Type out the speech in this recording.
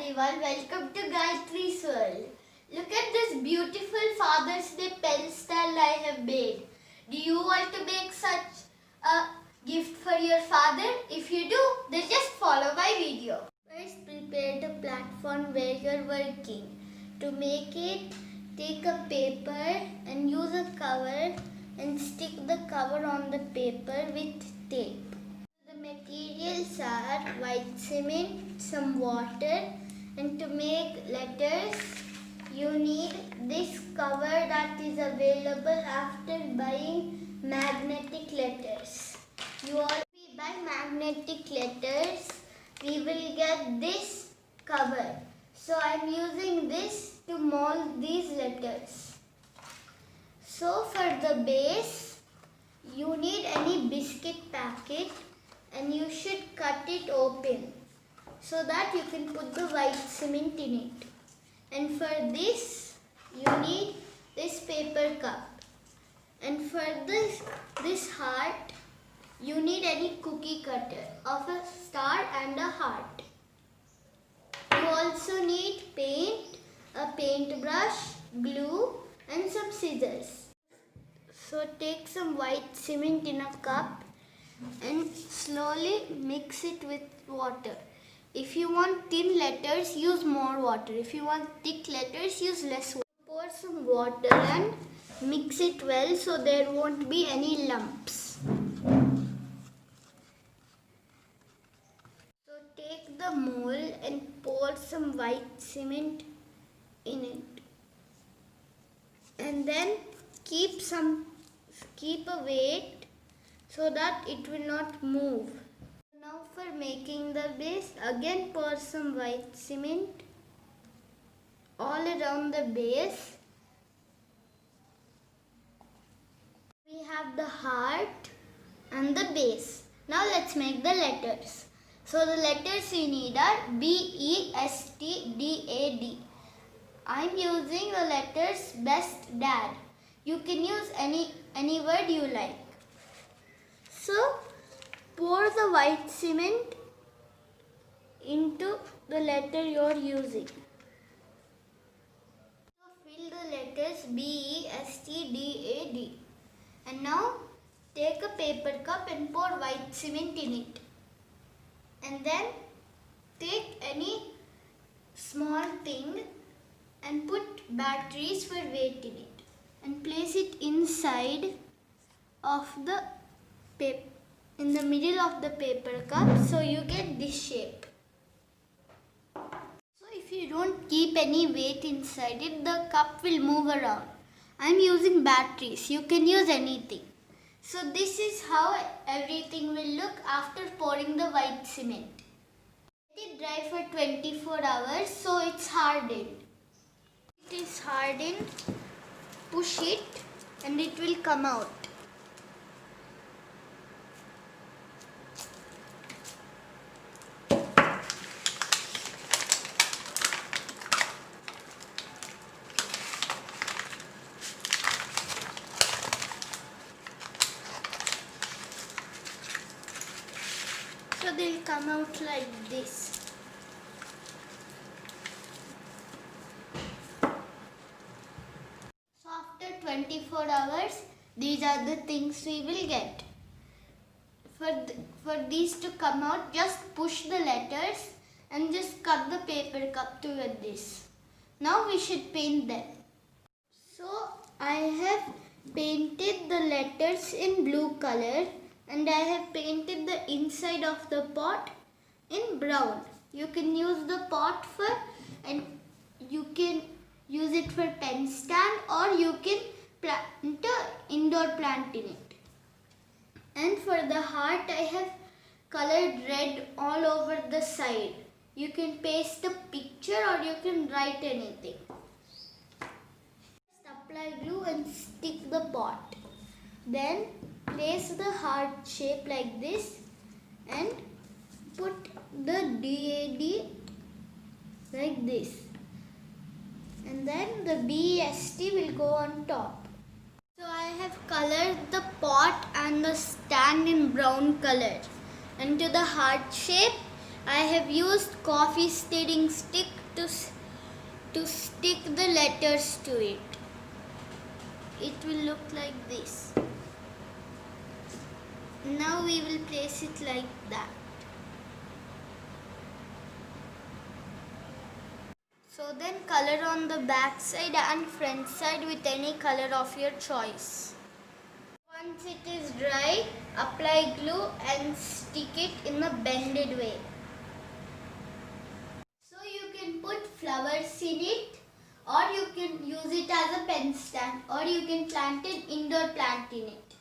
everyone, welcome to Gayatri's World. Look at this beautiful Father's Day pen stand I have made. Do you want to make such a gift for your father? If you do, then just follow my video. First, prepare the platform where you are working. To make it, take a paper and use a cover and stick the cover on the paper with tape. The materials are white cement, some water, and to make letters you need this cover that is available after buying magnetic letters. You already buy magnetic letters, we will get this cover. So I am using this to mold these letters. So for the base, you need any biscuit packet and you should cut it open so that you can put the white cement in it. And for this, you need this paper cup. And for this heart, you need any cookie cutter of a star and a heart. You also need paint, a paintbrush, glue, and some scissors. So take some white cement in a cup and slowly mix it with water. If you want thin letters, use more water. If you want thick letters, use less water. Pour some water and mix it well so there won't be any lumps. So take the mold and pour some white cement in it. And then keep a weight so that it will not move. Now for making the base, again pour some white cement all around the base. We have the heart and the base. Now let's make the letters. So the letters we need are B, E, S, T, D, A, D. I'm using the letters Best Dad. You can use any word you like. So pour the white cement into the letter you are using. So fill the letters B, E, S, T, D, A, D. And now take a paper cup and pour white cement in it. And then take any small thing and put batteries for weight in it. And place it inside of the paper, in the middle of the paper cup, so you get this shape. So if you don't keep any weight inside it, the cup will move around. I am using batteries. You can use anything. So this is how everything will look after pouring the white cement. Let it dry for 24 hours so it's hardened. It is hardened. Push it and it will come out. So they'll come out like this. So after 24 hours, these are the things we will get. For these to come out, just push the letters and just cut the paper cup to this. Now we should paint them. So I have painted the letters in blue color. And I have painted the inside of the pot in brown. You can use the pot and you can use it for pen stand, or you can plant an indoor plant in it. And for the heart, I have colored red all over the side. You can paste a picture or you can write anything. Just apply glue and stick the pot. Then place the heart shape like this and put the DAD like this. And then the BST will go on top. So I have colored the pot and the stand in brown color. And to the heart shape, I have used coffee stirring stick to stick the letters to it. It will look like this. Now we will place it like that. So then color on the back side and front side with any color of your choice. Once it is dry, apply glue and stick it in a bended way. So you can put flowers in it, or you can use it as a pen stand, or you can plant an indoor plant in it.